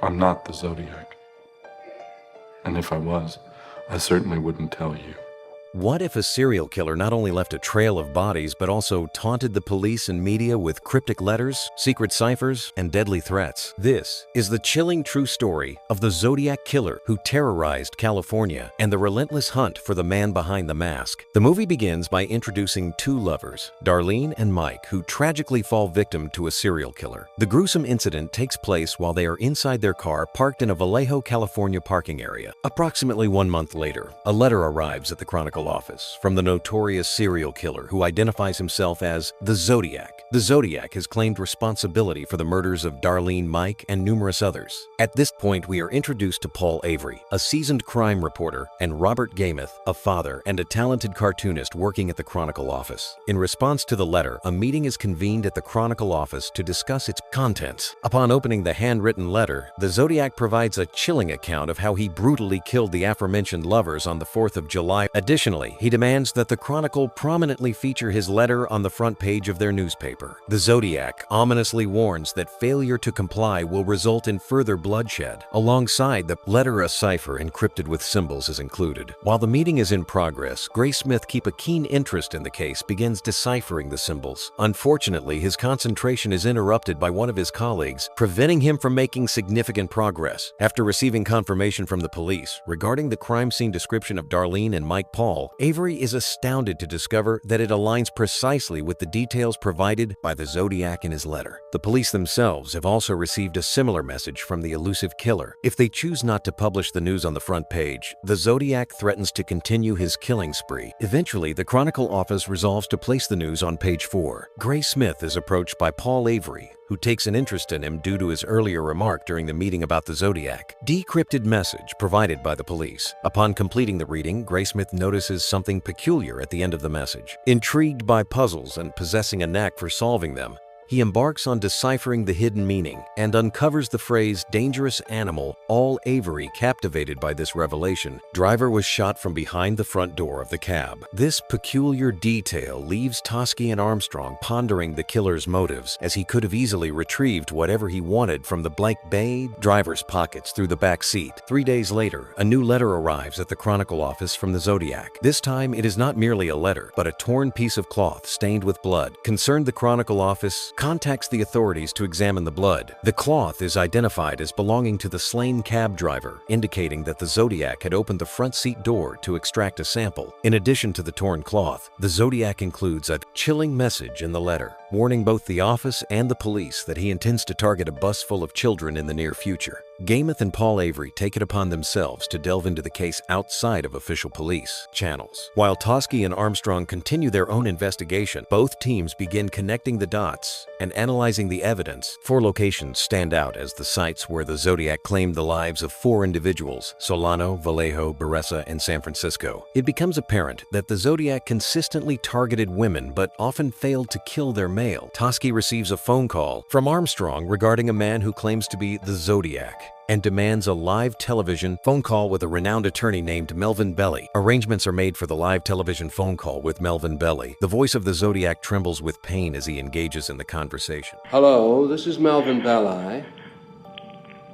I'm not the Zodiac. And if I was, I certainly wouldn't tell you. What if a serial killer not only left a trail of bodies but also taunted the police and media with cryptic letters, secret ciphers, and deadly threats? This is the chilling true story of the Zodiac Killer who terrorized California and the relentless hunt for the man behind the mask. The movie begins by introducing two lovers, Darlene and Mike, who tragically fall victim to a serial killer. The gruesome incident takes place while they are inside their car parked in a Vallejo, California parking area. Approximately 1 month later, a letter arrives at the Chronicle office from the notorious serial killer who identifies himself as the Zodiac. The Zodiac has claimed responsibility for the murders of Darlene, Mike, and numerous others. At this point, we are introduced to Paul Avery, a seasoned crime reporter, and Robert Gameth, a father and a talented cartoonist working at the Chronicle office. In response to the letter, a meeting is convened at the Chronicle office to discuss its contents. Upon opening the handwritten letter, the Zodiac provides a chilling account of how he brutally killed the aforementioned lovers on the 4th of July. Additionally, he demands that the Chronicle prominently feature his letter on the front page of their newspaper. The Zodiac ominously warns that failure to comply will result in further bloodshed. Alongside the letter, a cipher encrypted with symbols is included. While the meeting is in progress, Grace Smith, keep a keen interest in the case, begins deciphering the symbols. Unfortunately, his concentration is interrupted by one of his colleagues, preventing him from making significant progress. After receiving confirmation from the police regarding the crime scene description of Darlene and Mike Paul, Avery is astounded to discover that it aligns precisely with the details provided by the Zodiac in his letter. The police themselves have also received a similar message from the elusive killer. If they choose not to publish the news on the front page, the Zodiac threatens to continue his killing spree. Eventually, the Chronicle office resolves to place the news on page 4. Grace Smith is approached by Paul Avery, who takes an interest in him due to his earlier remark during the meeting about the Zodiac. Decrypted message provided by the police. Upon completing the reading, Grace Smith notices something peculiar at the end of the message. Intrigued by puzzles and possessing a knack for solving them, he embarks on deciphering the hidden meaning and uncovers the phrase "dangerous animal." All Avery captivated by this revelation. Driver was shot from behind the front door of the cab. This peculiar detail leaves Toschi and Armstrong pondering the killer's motives, as he could have easily retrieved whatever he wanted from the blank bay driver's pockets through the back seat. 3 days later, a new letter arrives at the Chronicle office from the Zodiac. This time, it is not merely a letter, but a torn piece of cloth stained with blood. Concerned, the Chronicle office contacts the authorities to examine the blood. The cloth is identified as belonging to the slain cab driver, indicating that the Zodiac had opened the front seat door to extract a sample. In addition to the torn cloth, the Zodiac includes a chilling message in the letter, warning both the office and the police that he intends to target a bus full of children in the near future. Gameth and Paul Avery take it upon themselves to delve into the case outside of official police channels. While Toschi and Armstrong continue their own investigation, both teams begin connecting the dots and analyzing the evidence. 4 locations stand out as the sites where the Zodiac claimed the lives of 4 individuals: Solano, Vallejo, Beressa, and San Francisco. It becomes apparent that the Zodiac consistently targeted women but often failed to kill their male. Toschi receives a phone call from Armstrong regarding a man who claims to be the Zodiac and demands a live television phone call with a renowned attorney named Melvin Belli. Arrangements are made for the live television phone call with Melvin Belli. The voice of the Zodiac trembles with pain as he engages in the conversation. Hello, this is Melvin Belli.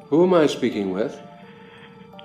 Who am I speaking with?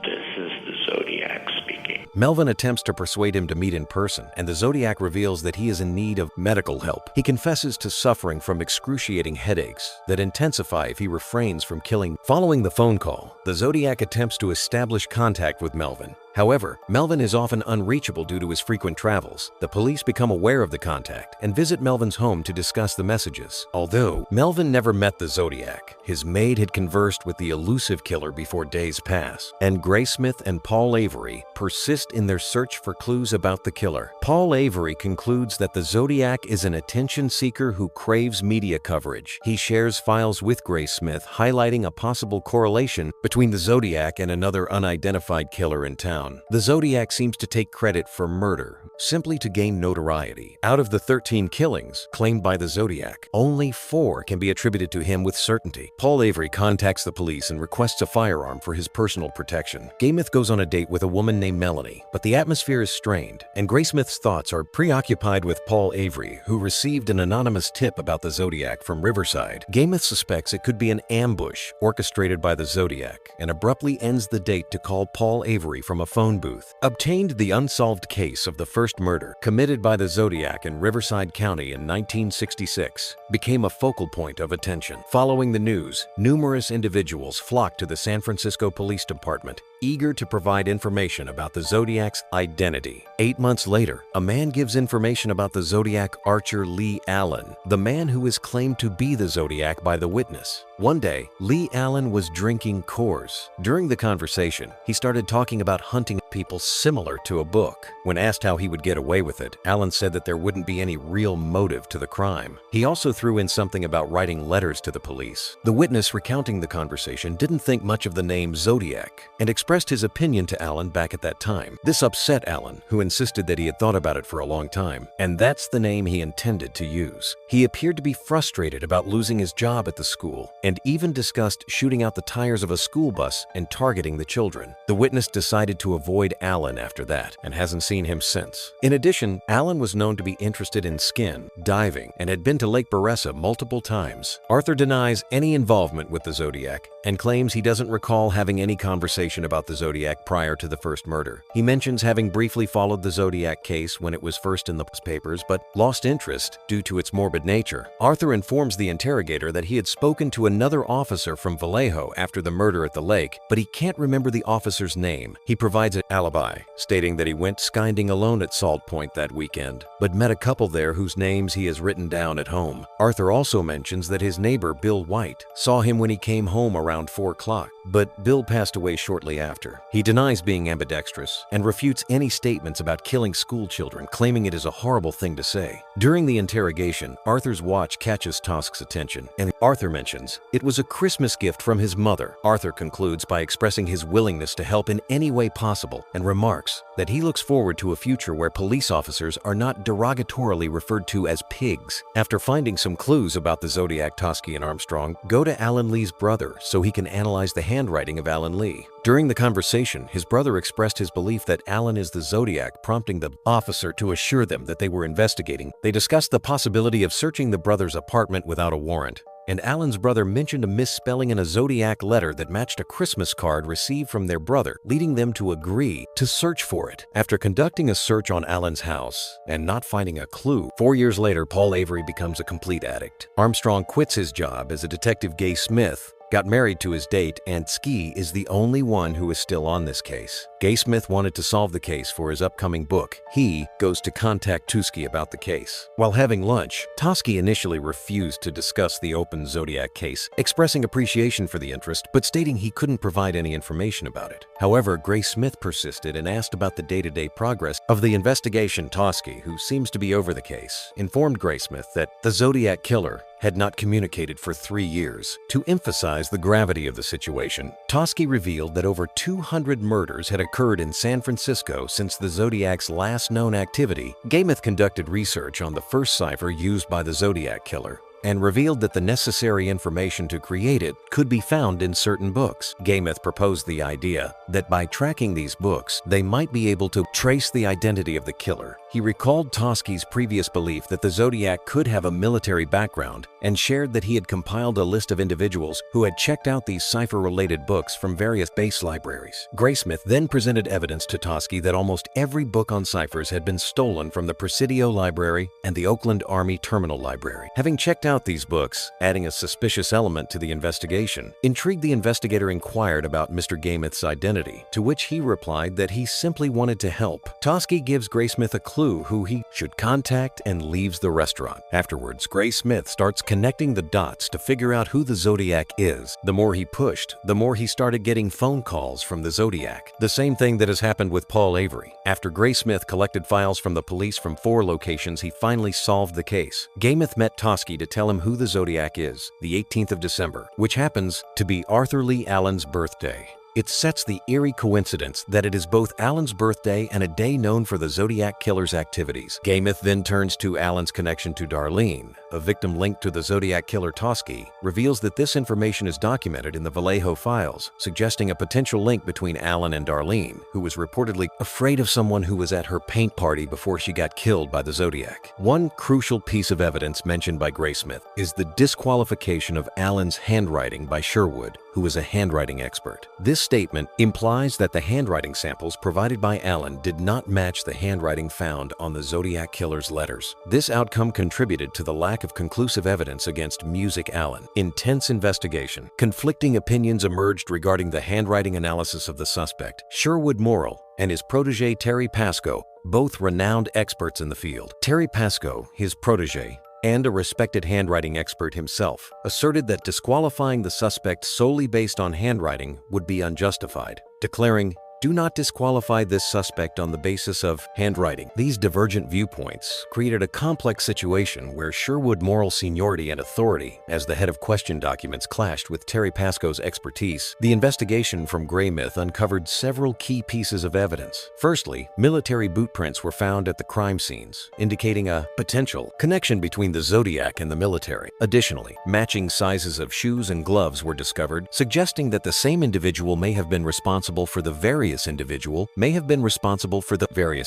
This is the Zodiac speaking. Melvin attempts to persuade him to meet in person, and the Zodiac reveals that he is in need of medical help. He confesses to suffering from excruciating headaches that intensify if he refrains from killing. Following the phone call, the Zodiac attempts to establish contact with Melvin. However, Melvin is often unreachable due to his frequent travels. The police become aware of the contact and visit Melvin's home to discuss the messages. Although Melvin never met the Zodiac, his maid had conversed with the elusive killer before days pass, and Grace Smith and Paul Avery persist in their search for clues about the killer. Paul Avery concludes that the Zodiac is an attention seeker who craves media coverage. He shares files with Grace Smith, highlighting a possible correlation between the Zodiac and another unidentified killer in town. The Zodiac seems to take credit for murder simply to gain notoriety. Out of the 13 killings claimed by the Zodiac, only 4 can be attributed to him with certainty. Paul Avery contacts the police and requests a firearm for his personal protection. Gameth goes on a date with a woman named Melanie, but the atmosphere is strained, and Grace Smith Gameth's thoughts are preoccupied with Paul Avery, who received an anonymous tip about the Zodiac from Riverside. Gameth suspects it could be an ambush orchestrated by the Zodiac and abruptly ends the date to call Paul Avery from a phone booth. Obtained the unsolved case of the first murder committed by the Zodiac in Riverside County in 1966 became a focal point of attention. Following the news, numerous individuals flocked to the San Francisco Police Department, eager to provide information about the Zodiac's identity. 8 months later, a man gives information about the Zodiac archer Lee Allen, the man who is claimed to be the Zodiac by the witness. One day, Lee Allen was drinking Coors. During the conversation, he started talking about hunting people similar to a book. When asked how he would get away with it, Allen said that there wouldn't be any real motive to the crime. He also threw in something about writing letters to the police. The witness recounting the conversation didn't think much of the name Zodiac and expressed his opinion to Allen back at that time. This upset Allen, who insisted that he had thought about it for a long time, and that's the name he intended to use. He appeared to be frustrated about losing his job at the school and even discussed shooting out the tires of a school bus and targeting the children. The witness decided to avoid Allen after that and hasn't seen him since. In addition, Allen was known to be interested in skin, diving, and had been to Lake Beressa multiple times. Arthur denies any involvement with the Zodiac and claims he doesn't recall having any conversation about the Zodiac prior to the first murder. He mentions having briefly followed the Zodiac case when it was first in the papers, but lost interest due to its morbid nature. Arthur informs the interrogator that he had spoken to another officer from Vallejo after the murder at the lake, but he can't remember the officer's name. He provides an alibi, stating that he went skydiving alone at Salt Point that weekend, but met a couple there whose names he has written down at home. Arthur also mentions that his neighbor, Bill White, saw him when he came home around 4 o'clock, but Bill passed away shortly after. He denies being ambidextrous and refutes any statements about killing school children, claiming it is a horrible thing to say. During the interrogation, Arthur's watch catches Tosk's attention, and Arthur mentions it was a Christmas gift from his mother. Arthur concludes by expressing his willingness to help in any way possible and remarks that he looks forward to a future where police officers are not derogatorily referred to as pigs. After finding some clues about the Zodiac, Toski and Armstrong go to Alan Lee's brother so he can analyze the handwriting of Alan Lee. During the conversation, his brother expressed his belief that Alan is the Zodiac, prompting the officer to assure them that they were investigating. They discussed the possibility of searching the brother's apartment without a warrant, and Alan's brother mentioned a misspelling in a Zodiac letter that matched a Christmas card received from their brother, leading them to agree to search for it. After conducting a search on Alan's house and not finding a clue, 4 years later, Paul Avery becomes a complete addict. Armstrong quits his job as a detective. Gay Smith got married to his date, and Ski is the only one who is still on this case. Gay Smith wanted to solve the case for his upcoming book. He goes to contact Tuski about the case. While having lunch, Toski initially refused to discuss the open Zodiac case, expressing appreciation for the interest, but stating he couldn't provide any information about it. However, Gray Smith persisted and asked about the day-to-day progress of the investigation. Toski, who seems to be over the case, informed Gray Smith that the Zodiac Killer had not communicated for 3 years. To emphasize the gravity of the situation, Toski revealed that over 200 murders had occurred in San Francisco since the Zodiac's last known activity. Gameth conducted research on the first cipher used by the Zodiac Killer and revealed that the necessary information to create it could be found in certain books. Gameth proposed the idea that by tracking these books, they might be able to trace the identity of the killer. He recalled Toski's previous belief that the Zodiac could have a military background and shared that he had compiled a list of individuals who had checked out these cipher-related books from various base libraries. Graysmith then presented evidence to Toski that almost every book on ciphers had been stolen from the Presidio Library and the Oakland Army Terminal Library. Having checked out these books, adding a suspicious element to the investigation, intrigued, the investigator inquired about Mr. Gameth's identity, to which he replied that he simply wanted to help. Toski gives Graysmith a clue who he should contact and leaves the restaurant. Afterwards, Graysmith starts connecting the dots to figure out who the Zodiac is. The more he pushed, the more he started getting phone calls from the Zodiac. The same thing that has happened with Paul Avery. After Graysmith collected files from the police from 4 locations, he finally solved the case. Gameth met Toski to tell him who the Zodiac is, the 18th of December, which happens to be Arthur Lee Allen's birthday. It sets the eerie coincidence that it is both Alan's birthday and a day known for the Zodiac Killer's activities. Gaymouth then turns to Alan's connection to Darlene. A victim linked to the Zodiac Killer Toski reveals that this information is documented in the Vallejo files, suggesting a potential link between Alan and Darlene, who was reportedly afraid of someone who was at her paint party before she got killed by the Zodiac. One crucial piece of evidence mentioned by Graysmith is the disqualification of Alan's handwriting by Sherwood, who is a handwriting expert. This statement implies that the handwriting samples provided by Alan did not match the handwriting found on the Zodiac Killer's letters. This outcome contributed to the lack of conclusive evidence against Music Alan. Intense investigation. Conflicting opinions emerged regarding the handwriting analysis of the suspect. Sherwood Morrill and his protege Terry Pascoe, both renowned experts in the field. Terry Pascoe, his protege, and a respected handwriting expert himself, asserted that disqualifying the suspect solely based on handwriting would be unjustified, declaring, "Do not disqualify this suspect on the basis of handwriting." These divergent viewpoints created a complex situation where Sherwood Morrill's seniority and authority as the head of question documents clashed with Terry Pascoe's expertise. The investigation from Graymouth uncovered several key pieces of evidence. Firstly, military boot prints were found at the crime scenes, indicating a potential connection between the Zodiac and the military. Additionally, matching sizes of shoes and gloves were discovered, suggesting that the same individual may have been responsible for the various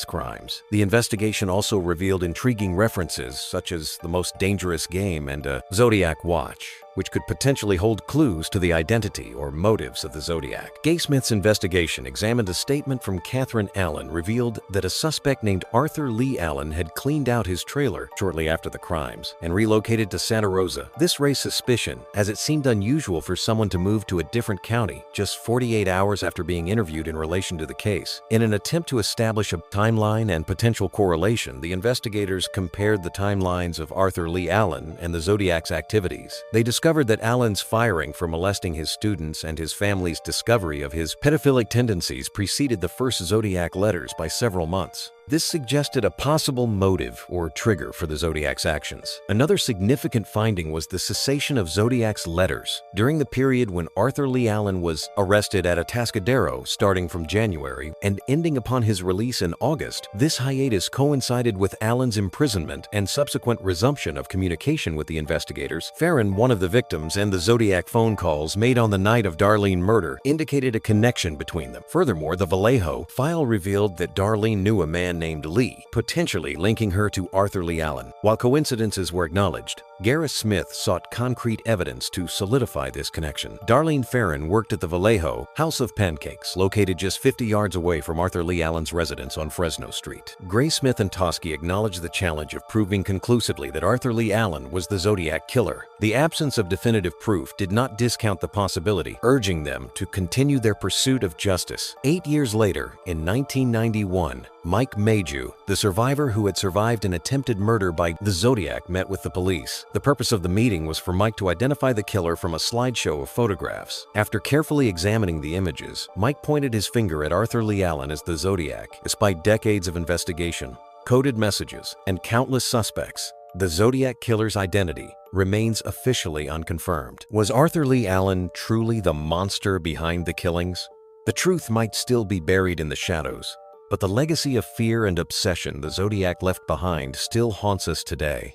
crimes. The investigation also revealed intriguing references such as the most dangerous game and a Zodiac watch, which could potentially hold clues to the identity or motives of the Zodiac. Gaysmith's investigation examined a statement from Catherine Allen revealed that a suspect named Arthur Lee Allen had cleaned out his trailer shortly after the crimes and relocated to Santa Rosa. This raised suspicion, as it seemed unusual for someone to move to a different county just 48 hours after being interviewed in relation to the case. In an attempt to establish a timeline and potential correlation, the investigators compared the timelines of Arthur Lee Allen and the Zodiac's activities. They discovered that Allen's firing for molesting his students and his family's discovery of his pedophilic tendencies preceded the first Zodiac letters by several months. This suggested a possible motive or trigger for the Zodiac's actions. Another significant finding was the cessation of Zodiac's letters during the period when Arthur Lee Allen was arrested at Atascadero starting from January and ending upon his release in August. This hiatus coincided with Allen's imprisonment and subsequent resumption of communication with the investigators. Farron, one of the victims, and the Zodiac phone calls made on the night of Darlene murder indicated a connection between them. Furthermore, the Vallejo file revealed that Darlene knew a man named Lee, potentially linking her to Arthur Lee Allen. While coincidences were acknowledged, Gareth Smith sought concrete evidence to solidify this connection. Darlene Farron worked at the Vallejo House of Pancakes, located just 50 yards away from Arthur Lee Allen's residence on Fresno Street. Graysmith and Toski acknowledged the challenge of proving conclusively that Arthur Lee Allen was the Zodiac Killer. The absence of definitive proof did not discount the possibility, urging them to continue their pursuit of justice. 8 years later, in 1991, Mike Mayhew, the survivor who had survived an attempted murder by the Zodiac, met with the police. The purpose of the meeting was for Mike to identify the killer from a slideshow of photographs. After carefully examining the images, Mike pointed his finger at Arthur Lee Allen as the Zodiac. Despite decades of investigation, coded messages, and countless suspects, the Zodiac Killer's identity remains officially unconfirmed. Was Arthur Lee Allen truly the monster behind the killings? The truth might still be buried in the shadows, but the legacy of fear and obsession the Zodiac left behind still haunts us today.